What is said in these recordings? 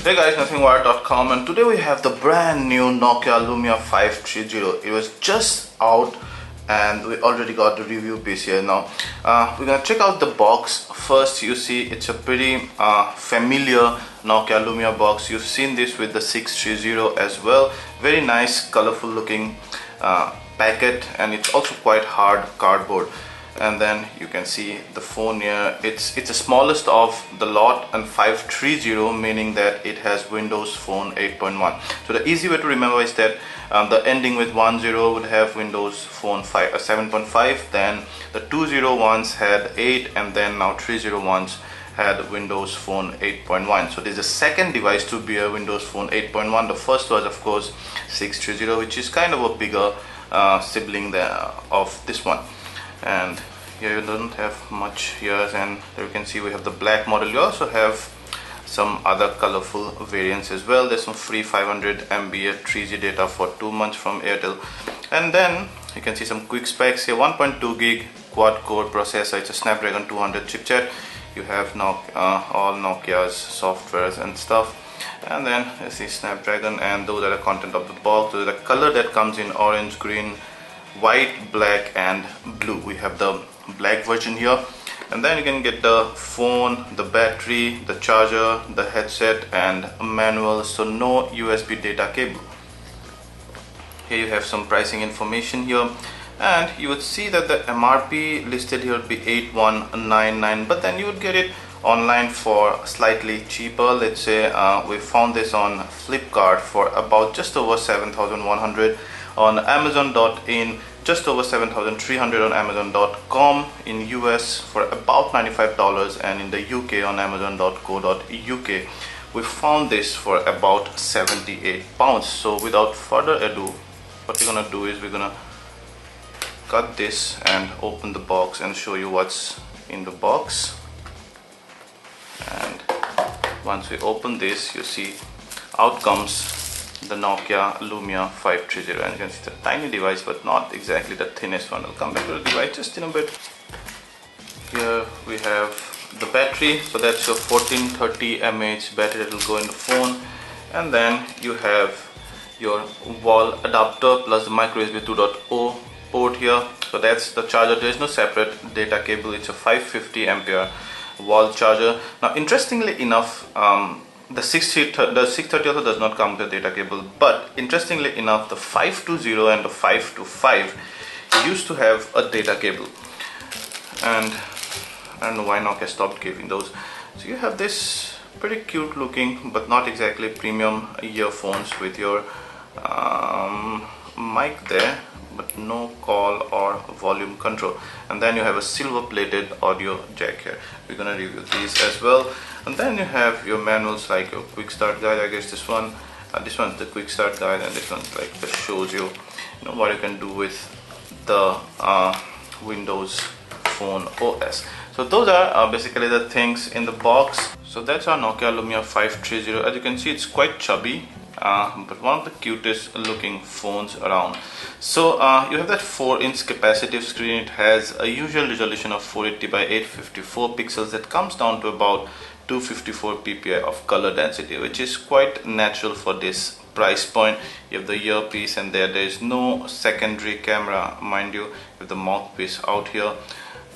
Hey guys, nothingwire.com, and today we have the brand new Nokia Lumia 530. It was just out and we already got the review piece here. Now we're gonna check out the box first. You see it's a pretty familiar Nokia Lumia box. You've seen this with the 630 as well. Very nice colorful looking packet, and it's also quite hard cardboard. And then you can see the phone here. It's the smallest of the lot, and 530 meaning that it has Windows Phone 8.1. So the easy way to remember is that the ending with 10 would have Windows Phone 7.5, then the 201s had 8, and then now 301s had Windows Phone 8.1. So this is the second device to be a Windows Phone 8.1. The first was of course 630, which is kind of a bigger sibling there of this one. And here you don't have much here, and there you can see we have the black model. You also have some other colorful variants as well. There's some free 500 MB 3G data for 2 months from Airtel, and then you can see some quick specs here. 1.2 gig quad core processor. It's a Snapdragon 200 chipset. You have all Nokia's softwares and stuff, and then you see Snapdragon, and those are the content of the box. So the color that comes in orange, green, white, black and blue. We have the black version here, and then you can get the phone, the battery, the charger, the headset and a manual. So no USB data cable. Here you have some pricing information here, and you would see that the MRP listed here would be 8199, but then you would get it online for slightly cheaper. Let's say we found this on Flipkart for about just over 7,100, on Amazon.in just over 7,300, on Amazon.com in US for about $95, and in the UK on Amazon.co.uk we found this for about £78. So without further ado, what we're gonna do is we're gonna cut this and open the box and show you what's in the box. And once we open this, you see out comes the Nokia Lumia 530, and you can see it's a tiny device but not exactly the thinnest one. I'll come back to the device just in a bit. Here we have the battery, so that's your 1430 mAh battery that will go in the phone, and then you have your wall adapter plus the micro USB 2.0 port here. So that's the charger. There is no separate data cable. It's a 550 ampere wall charger. Now interestingly enough, the 630 also does not come with a data cable, but interestingly enough the 520 and the 525 used to have a data cable, and I don't know why Nokia stopped giving those. So you have this pretty cute looking but not exactly premium earphones with your mic there, but no call or volume control, and then you have a silver plated audio jack here. We're gonna review these as well. And then you have your manuals like your quick start guide. I guess this one's the quick start guide, and this one's like just shows you, what you can do with the Windows Phone OS. So those are basically the things in the box. So that's our Nokia Lumia 530. As you can see, it's quite chubby, but one of the cutest looking phones around. So you have that 4-inch capacitive screen. It has a usual resolution of 480 by 854 pixels that comes down to about 254 ppi of color density, which is quite natural for this price point. You have the earpiece, and there is no secondary camera, mind you. You have the mouthpiece out here.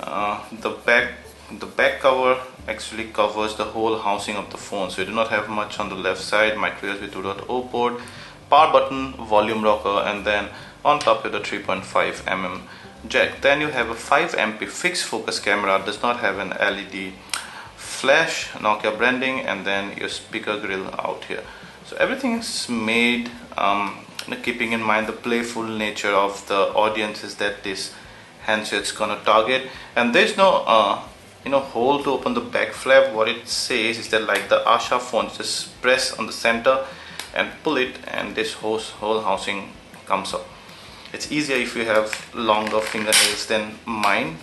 The back cover actually covers the whole housing of the phone, so you do not have much on the left side. Micro USB 2.0 port, power button, volume rocker, and then on top of the 3.5 mm jack. Then you have a 5 MP fixed focus camera, does not have an LED flash, Nokia branding, and then your speaker grill out here. So everything is made keeping in mind the playful nature of the audiences that this handset's gonna target. And there's no hole to open the back flap. What it says is that, like the Asha phone, just press on the center and pull it, and this whole housing comes up. It's easier if you have longer fingernails than mine,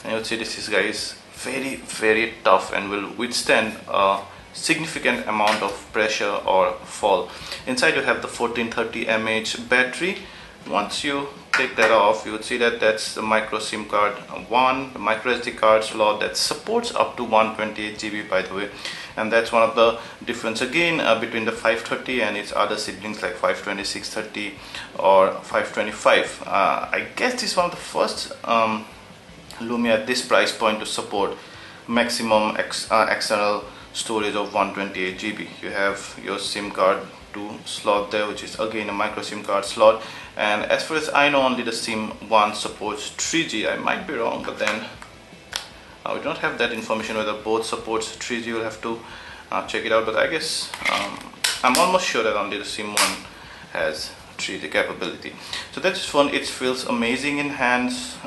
and you would see this is, guys, very very tough and will withstand a significant amount of pressure or fall. Inside you have the 1430 mAh battery, Once you take that off, you would see that that's the micro SIM card 1, the micro SD card slot that supports up to 128 GB, by the way, and that's one of the difference again between the 530 and its other siblings like 520, 630 or 525. I guess this is one of the first Lumia at this price point to support maximum external storage of 128 GB. You have your SIM card 2 slot there, which is again a micro SIM card slot, and as far as I know, only the SIM 1 supports 3G. I might be wrong, but then we don't have that information whether both supports 3G. You'll have to check it out, but I guess I'm almost sure that only the SIM 1 has 3D capability. So that's fun. It feels amazing in hands.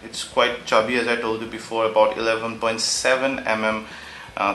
It's quite chubby, as I told you before, about 11.7 mm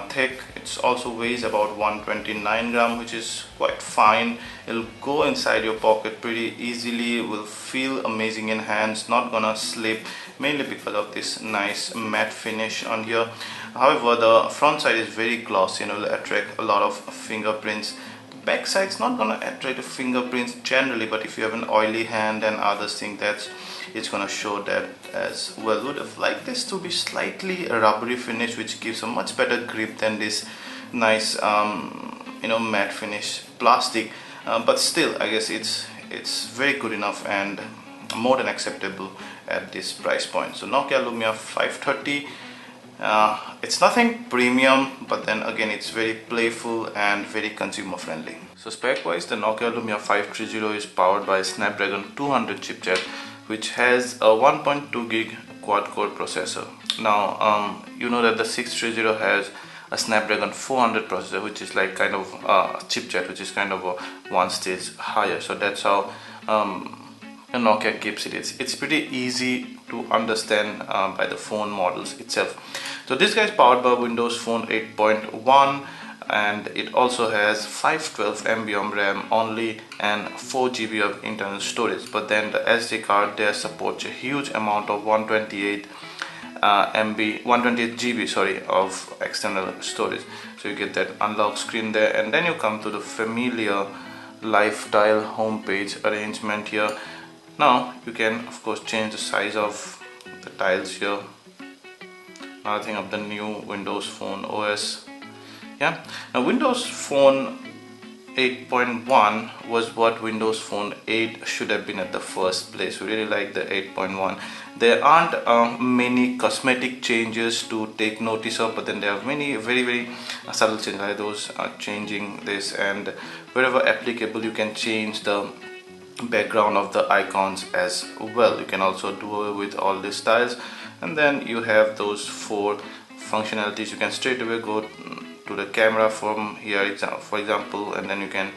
thick. It also weighs about 129 gram, which is quite fine. It'll go inside your pocket pretty easily, will feel amazing in hands, not gonna slip, mainly because of this nice matte finish on here. However, the front side is very glossy and will attract a lot of fingerprints. Back side's not gonna attract the fingerprints generally, but if you have an oily hand and others think that it's gonna show that as well. Would have liked this to be slightly a rubbery finish, which gives a much better grip than this nice matte finish plastic, but still I guess it's very good enough and more than acceptable at this price point. So Nokia Lumia 530, it's nothing premium, but then again it's very playful and very consumer friendly. So spec wise, the Nokia Lumia 530 is powered by a Snapdragon 200 chipset, which has a 1.2 gig quad core processor. Now you know that the 630 has a Snapdragon 400 processor, which is like kind of a chipset, which is kind of a one stage higher. So that's how Nokia keeps it. It's pretty easy to understand by the phone models itself. So this guy is powered by Windows Phone 8.1, and it also has 512 MB of RAM only and 4 GB of internal storage. But then the SD card there supports a huge amount of 128 GB of external storage. So you get that unlock screen there, and then you come to the familiar lifestyle homepage arrangement here. Now you can of course change the size of the tiles here. Another thing of the new Windows Phone OS. Yeah, now Windows Phone 8.1 was what Windows Phone 8 should have been at the first place. We really like the 8.1. There aren't many cosmetic changes to take notice of, but then there are many very subtle changes, like those changing this, and wherever applicable you can change the background of the icons as well. You can also do away with all these styles, and then you have those 4 functionalities. You can straight away go to the camera from here, for example, and then you can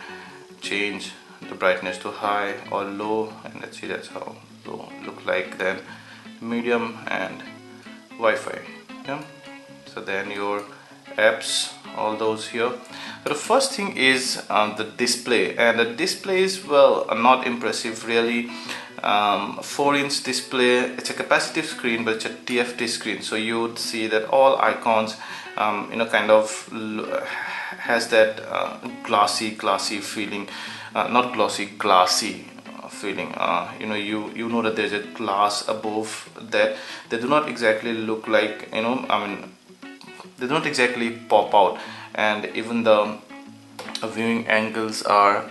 change the brightness to high or low, and let's see, that's how low look like. Then medium and Wi-Fi. Yeah, so then your apps, all those here. So the first thing is the display, and the display is, well, not impressive really. 4-inch display. It's a capacitive screen, but it's a TFT screen, so you would see that all icons kind of has that glassy feeling, not glossy, glassy feeling. You know that there's a glass above that. They do not exactly look like, they don't exactly pop out, and even the viewing angles are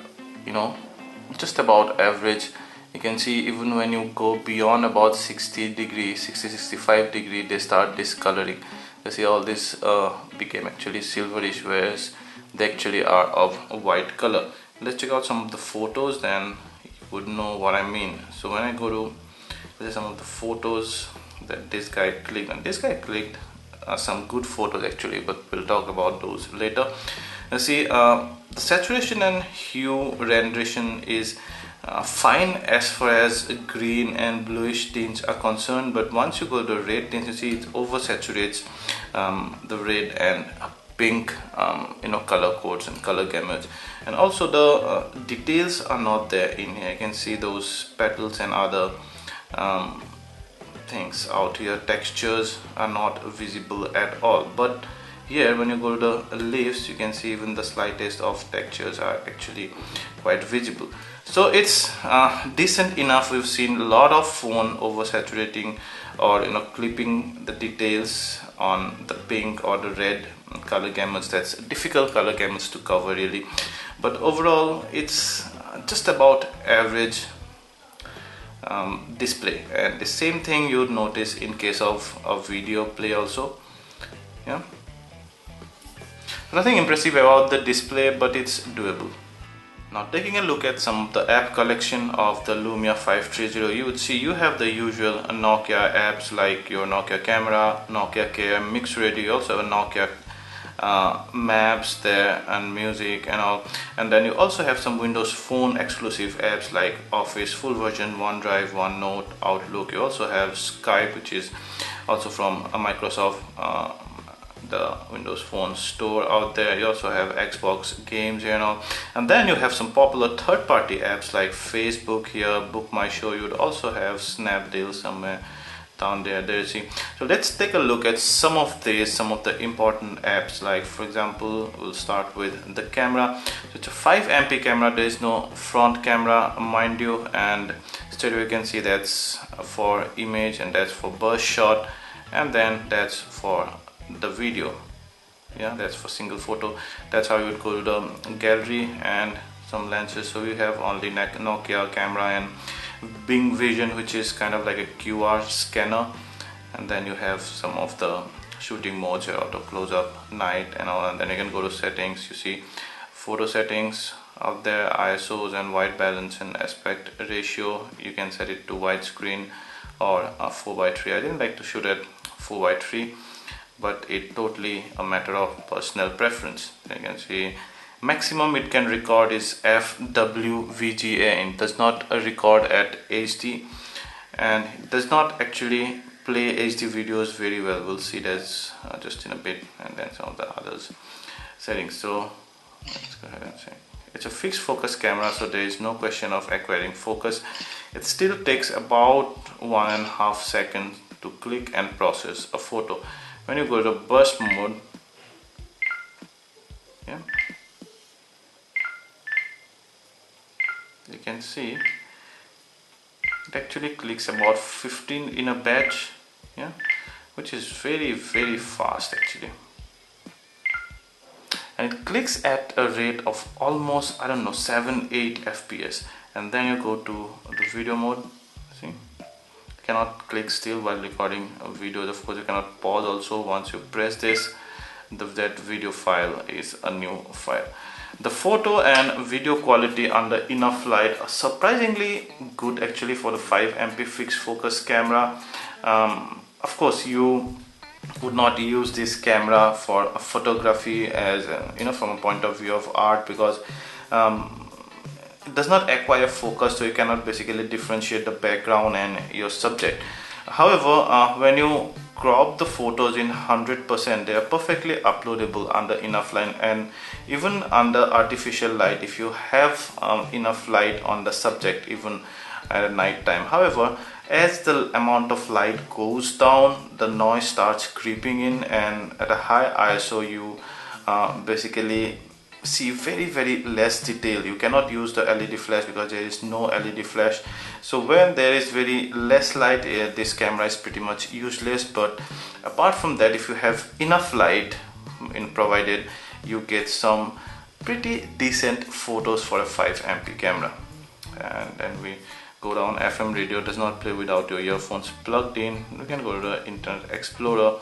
just about average. You can see even when you go beyond about 65 degree, they start discoloring. You see all this became actually silverish, whereas they actually are of a white color. Let's check out some of the photos, then you would know what I mean. So when I go to some of the photos that this guy clicked, and this guy clicked some good photos actually, but we'll talk about those later. You see the saturation and hue renderation is fine as far as green and bluish tints are concerned, but once you go to red tints, you see it oversaturates the red and pink color codes and color gamuts, and also the details are not there in here. You can see those petals and other things out here. Textures are not visible at all, but here when you go to the leaves, you can see even the slightest of textures are actually quite visible. So it's decent enough. We've seen a lot of phone oversaturating or clipping the details on the pink or the red color gamuts. That's difficult color gamuts to cover really, but overall it's just about average display. And the same thing you'd notice in case of a video play also. Yeah, nothing impressive about the display, but it's doable. Now taking a look at some of the app collection of the Lumia 530, you would see you have the usual Nokia apps like your Nokia camera, Nokia Care, Mix Radio. You also have a Nokia maps there and music and all, and then you also have some Windows Phone exclusive apps like Office full version, OneDrive, OneNote, Outlook. You also have Skype, which is also from Microsoft, the Windows Phone store out there. You also have Xbox games, and then you have some popular third-party apps like Facebook here, Book My Show. You'd also have Snapdeal somewhere down there. There you see. So let's take a look at some of the important apps. Like for example, we'll start with the camera. So it's a 5 MP camera. There is no front camera, mind you, and stereo. You can see that's for image and that's for burst shot, and then that's for the video. Yeah, that's for single photo. That's how you would go to the gallery and some lenses. So you have only Nokia camera and Bing Vision, which is kind of like a QR scanner, and then you have some of the shooting modes here, auto close-up, night and all, and then you can go to settings. You see photo settings out there, ISOs and white balance and aspect ratio. You can set it to widescreen or 4:3. I didn't like to shoot at 4:3, but it's totally a matter of personal preference. You can see maximum it can record is FWVGA. It does not record at HD, and it does not actually play HD videos very well. We'll see that just in a bit, and then some of the others settings. So let's go ahead and say it's a fixed focus camera, so there is no question of acquiring focus. It still takes about 1.5 seconds to click and process a photo. When you go to burst mode, yeah, you can see it actually clicks about 15 in a batch, yeah, which is very fast actually, and it clicks at a rate of almost, I don't know, 7-8 FPS. And then you go to the video mode. See, cannot click still while recording a video. Of course you cannot pause also. Once you press this, that video file is a new file. The photo and video quality under enough light are surprisingly good actually for the 5 MP fixed focus camera. Of course you would not use this camera for photography as from a point of view of art, because it does not acquire focus, so you cannot basically differentiate the background and your subject. However, when you crop the photos in 100%, they are perfectly uploadable under enough light, and even under artificial light if you have enough light on the subject, even at night time. However, as the amount of light goes down, the noise starts creeping in, and at a high ISO you basically see very less detail. You cannot use the LED flash because there is no LED flash. So when there is very less light, this camera is pretty much useless. But apart from that, if you have enough light provided, you get some pretty decent photos for a 5 MP camera. And then we go down. FM radio does not play without your earphones plugged in. You can go to the Internet Explorer,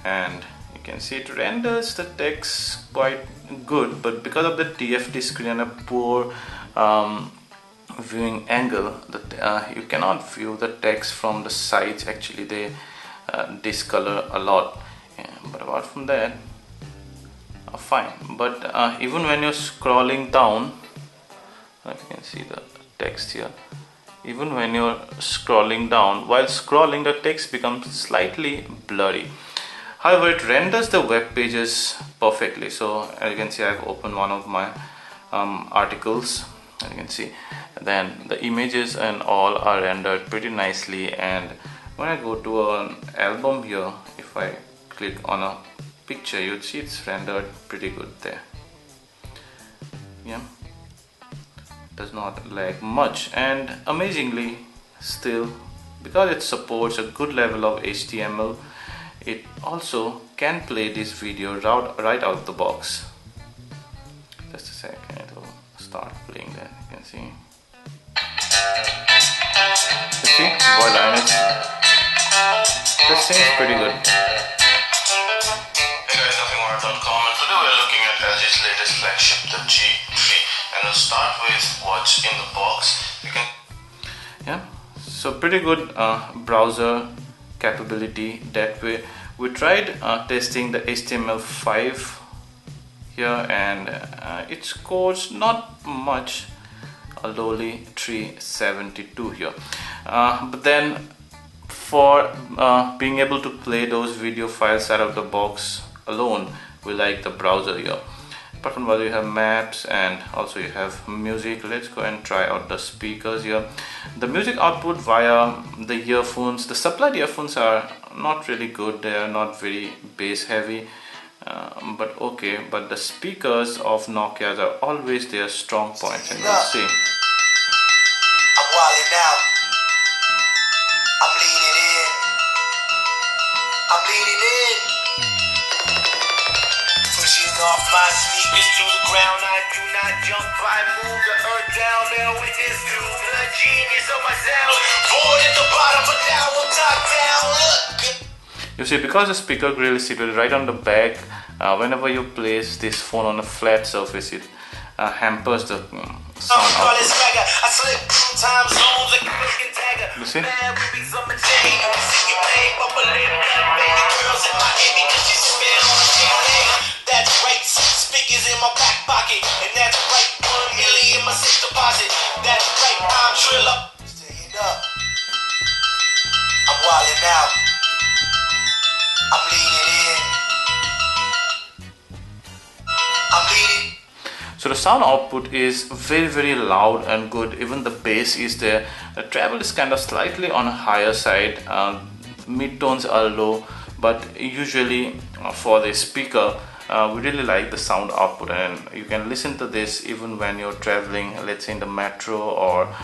and you can see it renders the text quite good, but because of the TFT screen and a poor viewing angle, you cannot view the text from the sides. Actually they discolor a lot, yeah, but apart from that, fine. But even when you're scrolling down, you can see the text here. Even when you're scrolling down, while scrolling, the text becomes slightly blurry. However, it renders the web pages perfectly. So as you can see, I've opened one of my articles, as you can see, then the images and all are rendered pretty nicely. And when I go to an album here, if I click on a picture, you'd see it's rendered pretty good there. Yeah. does not lag much, and amazingly still, because it supports a good level of HTML, it also can play this video right out of the box. Just a second, it will start playing that. You can see. You see, voila, and this seems pretty good. Hey guys, nothing more .com, and today we're looking at LG's latest flagship, the G3, and we'll start with what's in the box. So pretty good browser capability that way. We tried testing the HTML5 here, and it scores not much, a lowly 372 here, but then for being able to play those video files out of the box alone, we like the browser here. Apart from that, you have maps and also you have music. Let's go and try out the speakers here. The music output via the earphones, the supplied earphones are not really good. They are not very bass heavy, but okay. But the speakers of Nokia's are always their strong points, and you'll see. I'm wilding out. I'm leaning in. I'm leaning in. Pushing off my sneakers to the ground. I do not jump. I move the earth down. Bear witness to the genius of my sound. Bored at the bottom, but now I'm top down. Look. You see, because the speaker grill is situated right on the back, whenever you place this phone on a flat surface, it hampers the sound output. You see? That's right, speakers in my back pocket, and that's right, 1 million in my safe deposit. That's right, I'm trill up. Staying up. I'm wilding out. I'm leaning in. I'm leaning. So the sound output is very loud and good. Even the bass is there. The treble is kind of slightly on a higher side. Mid tones are low, but usually for the speaker, we really like the sound output, and you can listen to this even when you're traveling, let's say in the metro, or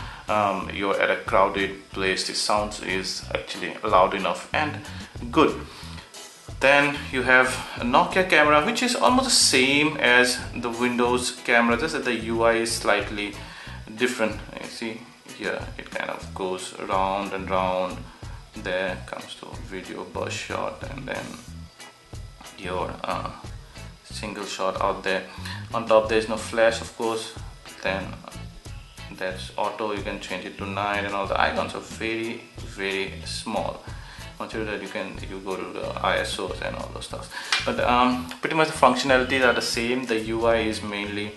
you're at a crowded place. The sound is actually loud enough and good. Then you have a Nokia camera, which is almost the same as the Windows camera, just that the UI is slightly different. You see here, it kind of goes round and round. There comes to video burst shot, and then your single shot out there. On top there is no flash, of course. Then that's auto, you can change it to 9, and all the icons are very small. Consider that you go to the ISOs and all those stuff, but pretty much the functionalities are the same. The UI is mainly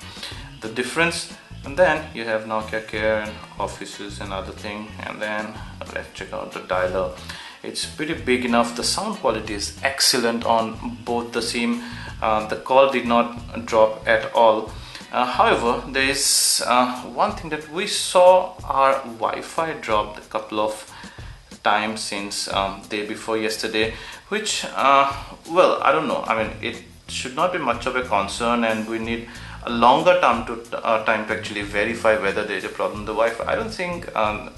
the difference. And then you have Nokia Care and Offices and other thing. And then let's check out the dialer. It's pretty big enough. The sound quality is excellent on both the SIM. The call did not drop at all. However, there is one thing that we saw, our Wi-Fi dropped a couple of times since day before yesterday, which well, I don't know. I mean, it should not be much of a concern, and we need a longer time to actually verify whether there is a problem with the Wi-Fi. I don't think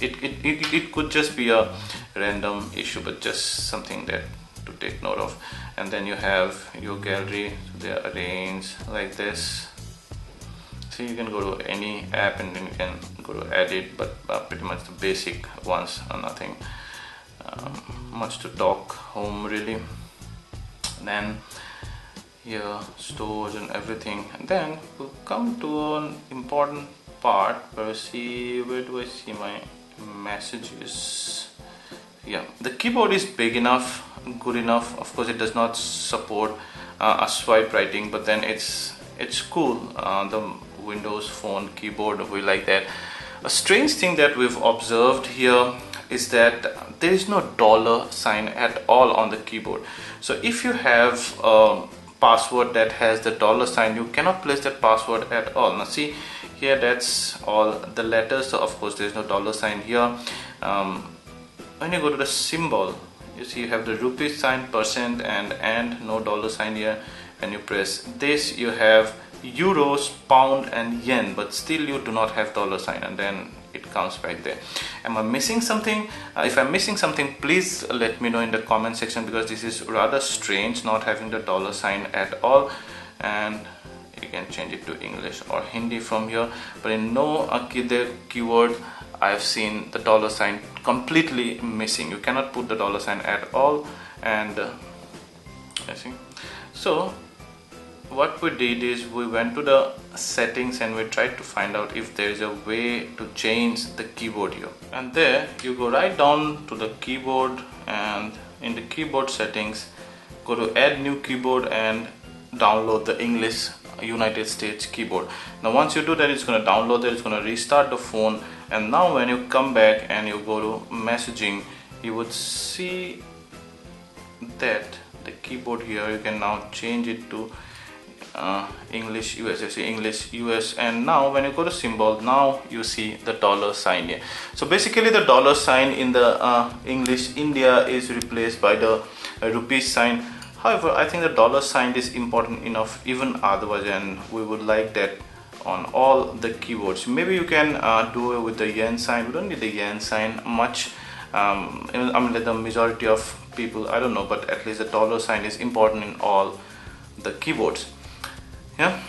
it could just be a random issue, but just something that to take note of. And then you have your gallery. They are arranged like this. So you can go to any app and then you can go to edit, but pretty much the basic ones are nothing much to talk home really. And then here stores and everything, and then we'll come to an important part where do I see my messages. Yeah, the keyboard is big enough, good enough. Of course it does not support a swipe writing, but then it's cool. The Windows Phone keyboard, we like that. A strange thing that we've observed here is that there is no dollar sign at all on the keyboard. So if you have a password that has the dollar sign, you cannot place that password at all. Now see here, that's all the letters, so of course there is no dollar sign here. When you go to the symbol, you see you have the rupee sign, percent, and no dollar sign here. When you press this, you have euros, pound and yen, but still you do not have dollar sign, and then it comes right there. Am I missing something? If I'm missing something, please let me know in the comment section, because this is rather strange not having the dollar sign at all. And you can change it to English or Hindi from here, but in no other keyword I've seen the dollar sign completely missing. You cannot put the dollar sign at all. And I see. So what we did is we went to the settings and we tried to find out if there is a way to change the keyboard here. And there you go right down to the keyboard, and in the keyboard settings go to add new keyboard and download the English United States keyboard. Now once you do that, it's going to download it, it's going to restart the phone, and now when you come back and you go to messaging, you would see that the keyboard here, you can now change it to English US. You see English US, and now when you go to symbol, now you see the dollar sign here. So basically the dollar sign in the English India is replaced by the rupees sign. However, I think the dollar sign is important enough even otherwise, and we would like that on all the keyboards. Maybe you can do it with the yen sign. We don't need the yen sign much. I mean, like the majority of people, I don't know, but at least the dollar sign is important in all the keyboards. Yeah.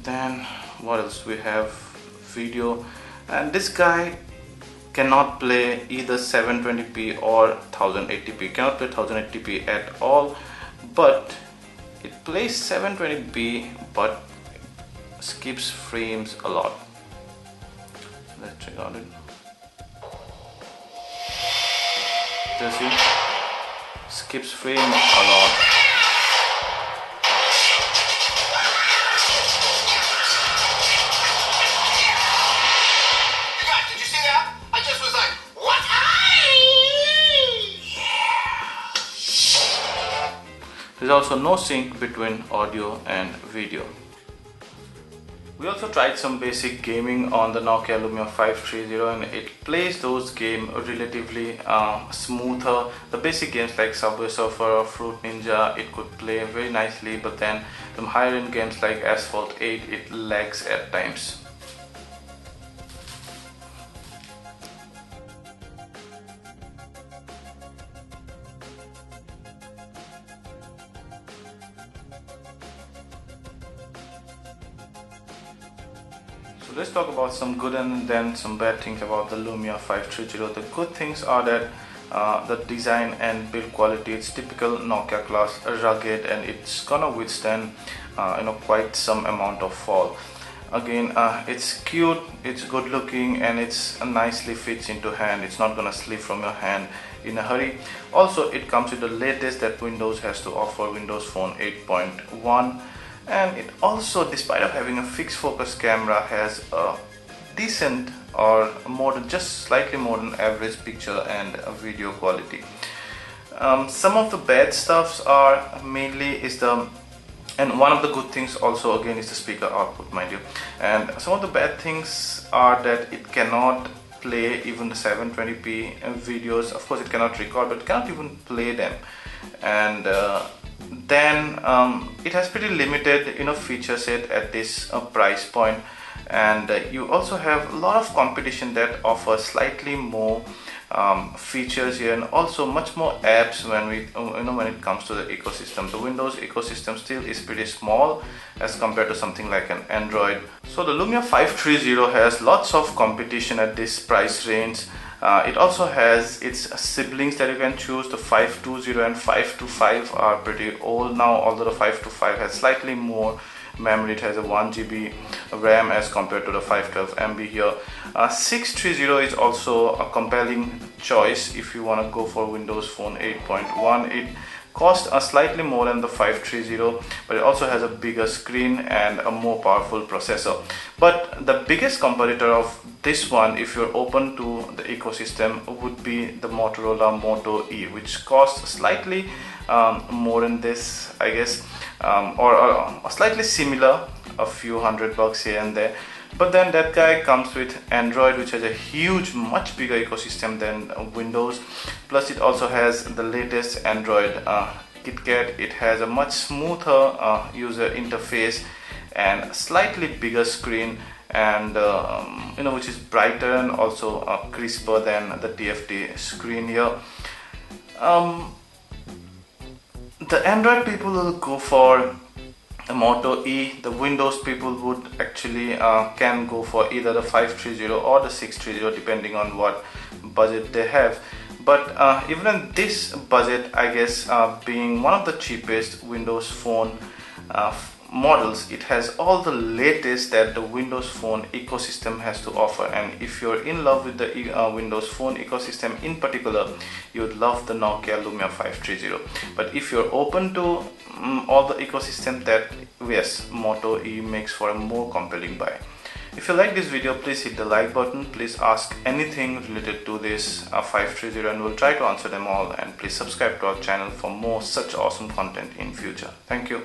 Then what else we have? Video, and this guy cannot play either 720p or 1080p. Cannot play 1080p at all, but it plays 720p but skips frames a lot. Let's check out it. You see, skips frame a lot. Did you see that? I just was like, what? There's also no sync between audio and video. We also tried some basic gaming on the Nokia Lumia 530, and it plays those games relatively smoother. The basic games like Subway Surfer or Fruit Ninja, it could play very nicely, but then some higher end games like Asphalt 8, it lags at times. So let's talk about some good and then some bad things about the Lumia 530. The good things are that the design and build quality, it's typical Nokia class, rugged, and it's gonna withstand quite some amount of fall. Again, it's cute, it's good looking, and it's nicely fits into hand. It's not gonna slip from your hand in a hurry. Also, it comes with the latest that Windows has to offer, Windows Phone 8.1. And it also, despite of having a fixed focus camera, has a decent or more than just slightly more than average picture and video quality. Some of the bad stuffs are mainly and one of the good things also again is the speaker output, mind you. And some of the bad things are that it cannot play even the 720p videos. Of course it cannot record, but it cannot even play them. And then it has pretty limited feature set at this price point, and you also have a lot of competition that offers slightly more features here, and also much more apps when it comes to the ecosystem. The Windows ecosystem still is pretty small as compared to something like an Android. So the Lumia 530 has lots of competition at this price range. It also has its siblings that you can choose. The 520 and 525 are pretty old now, although the 525 has slightly more memory. It has a 1 GB RAM as compared to the 512 MB here. 630 is also a compelling choice if you want to go for Windows Phone 8.1. It costs slightly more than the 530, but it also has a bigger screen and a more powerful processor. But the biggest competitor of this one, if you're open to the ecosystem, would be the Motorola Moto E, which costs slightly more than this, I guess, or slightly similar, a few $100 here and there. But then that guy comes with Android, which has a huge, much bigger ecosystem than Windows. Plus it also has the latest Android KitKat. It has a much smoother user interface, and a slightly bigger screen, and which is brighter and also crisper than the TFT screen here. The Android people will go for the Moto E. The Windows people would actually can go for either the 530 or the 630 depending on what budget they have. But even in this budget, I guess being one of the cheapest Windows phone models, it has all the latest that the Windows Phone ecosystem has to offer. And if you're in love with the Windows Phone ecosystem in particular, you would love the Nokia Lumia 530. But if you're open to all the ecosystem, that yes, Moto E makes for a more compelling buy. If you like this video, please hit the like button. Please ask anything related to this 530 and we'll try to answer them all. And please subscribe to our channel for more such awesome content in future. Thank you.